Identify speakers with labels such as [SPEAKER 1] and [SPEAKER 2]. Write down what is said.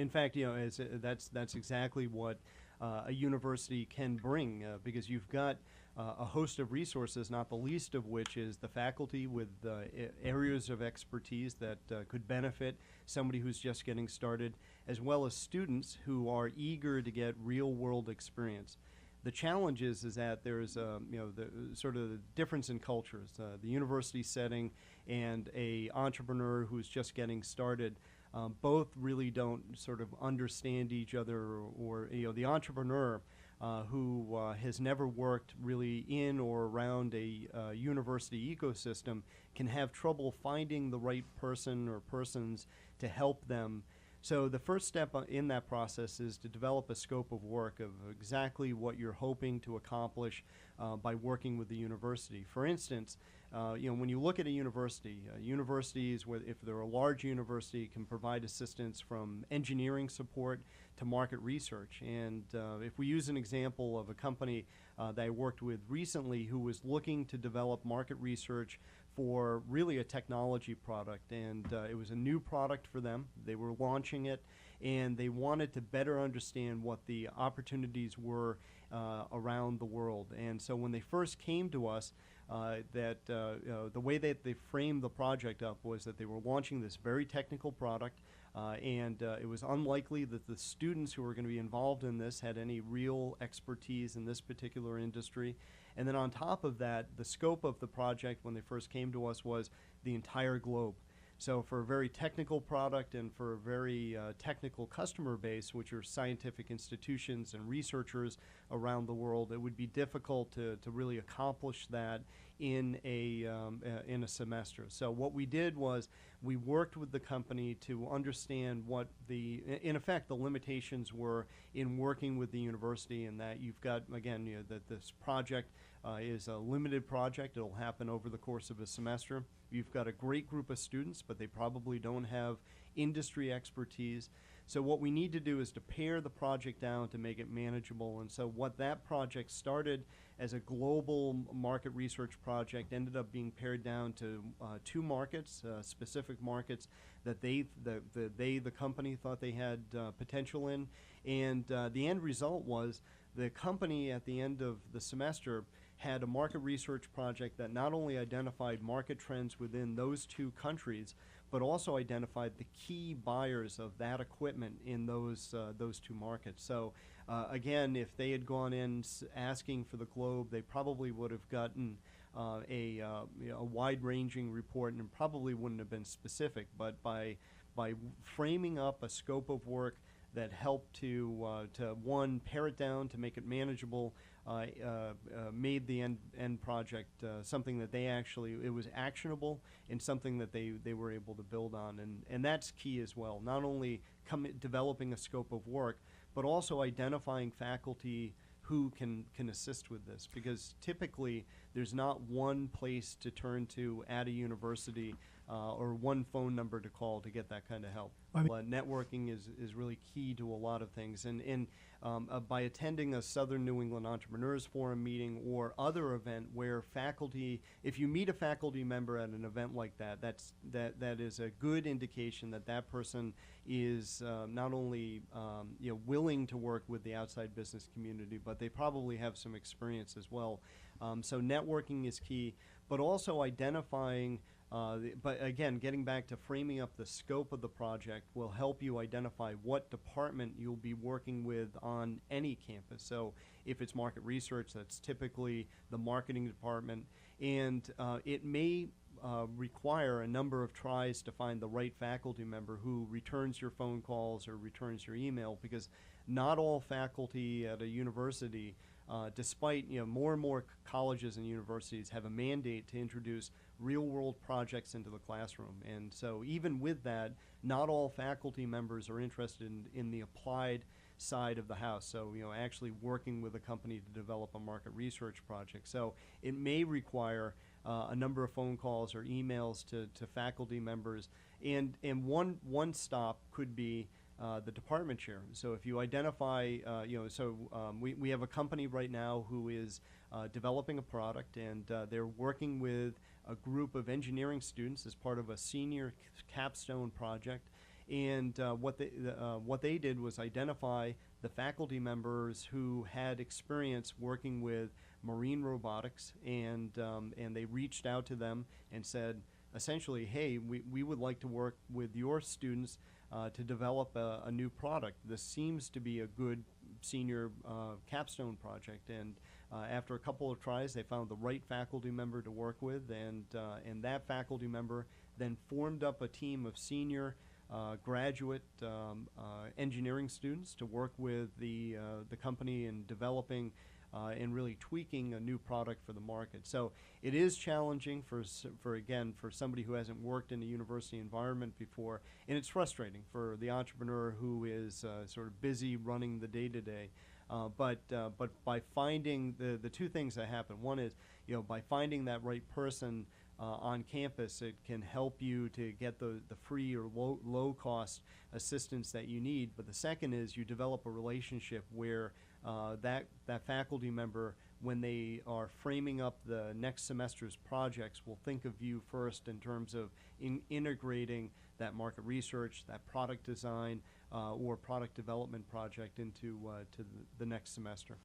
[SPEAKER 1] in fact, that's exactly what a university can bring, because you've got a host of resources, not the least of which is the faculty with areas of expertise that could benefit somebody who's just getting started, as well as students who are eager to get real-world experience. The challenge is that there is the sort of the difference in cultures. The university setting and a entrepreneur who's just getting started, both really don't sort of understand each other, or the entrepreneur who has never worked really in or around a university ecosystem can have trouble finding the right person or persons to help them. So the first step in that process is to develop a scope of work of exactly what you're hoping to accomplish by working with the university. For instance, when you look at a university, universities, if they're a large university, can provide assistance from engineering support to market research. And if we use an example of a company that I worked with recently who was looking to develop market research for really a technology product, and it was a new product for them. They were launching it, and they wanted to better understand what the opportunities were around the world. And so when they first came to us, the way that they framed the project up was that they were launching this very technical product, and it was unlikely that the students who were going to be involved in this had any real expertise in this particular industry. And then on top of that, the scope of the project when they first came to us was the entire globe. So for a very technical product and for a very technical customer base, which are scientific institutions and researchers around the world, it would be difficult to really accomplish that in a semester. So what we did was we worked with the company to understand what in effect, the limitations were in working with the university, and that you've got, again, that this project is a limited project. It'll happen over the course of a semester. You've got a great group of students, but they probably don't have industry expertise. So what we need to do is to pare the project down to make it manageable. And so what that project started as a global market research project ended up being pared down to 2 markets, specific markets that the company thought they had potential in. And the end result was the company at the end of the semester had a market research project that not only identified market trends within those 2 countries, but also identified the key buyers of that equipment in those 2 markets. So again, if they had gone in asking for the globe, they probably would have gotten a wide-ranging report and probably wouldn't have been specific. But by framing up a scope of work that helped to one, pare it down to make it manageable, made the end project something that it was actionable and something that they were able to build on. And that's key as well, not only developing a scope of work, but also identifying faculty who can assist with this, because typically there's not one place to turn to at a university or one phone number to call to get that kind of help. Networking is really key to a lot of things, and by attending a Southern New England Entrepreneurs Forum meeting or other event where faculty, if you meet a faculty member at an event like that, that is a good indication that that person is not only willing to work with the outside business community, but they probably have some experience as well. So networking is key, but also identifying. But again, getting back to framing up the scope of the project will help you identify what department you'll be working with on any campus. So if it's market research, that's typically the marketing department, and it may require a number of tries to find the right faculty member who returns your phone calls or returns your email, because not all faculty at a university, despite more and more colleges and universities have a mandate to introduce real-world projects into the classroom. And so even with that, not all faculty members are interested in the applied side of the house, so actually working with a company to develop a market research project. So it may require a number of phone calls or emails to faculty members, and one stop could be the department chair. So if you identify, we have a company right now who is developing a product, and they're working with a group of engineering students as part of a senior capstone project. And what they did was identify the faculty members who had experience working with marine robotics, and they reached out to them and said, essentially, hey, we would like to work with your students to develop a new product. This seems to be a good senior capstone project. And after a couple of tries, they found the right faculty member to work with, and that faculty member then formed up a team of senior graduate engineering students to work with the company in developing and really tweaking a new product for the market. So it is challenging for somebody who hasn't worked in a university environment before, and it's frustrating for the entrepreneur who is sort of busy running the day-to-day. But by finding the two things that happen, one is, by finding that right person on campus, it can help you to get the free or low cost assistance that you need. But the second is you develop a relationship where that faculty member, when they are framing up the next semester's projects, will think of you first in terms of integrating that market research, that product design, or product development project into to the next semester.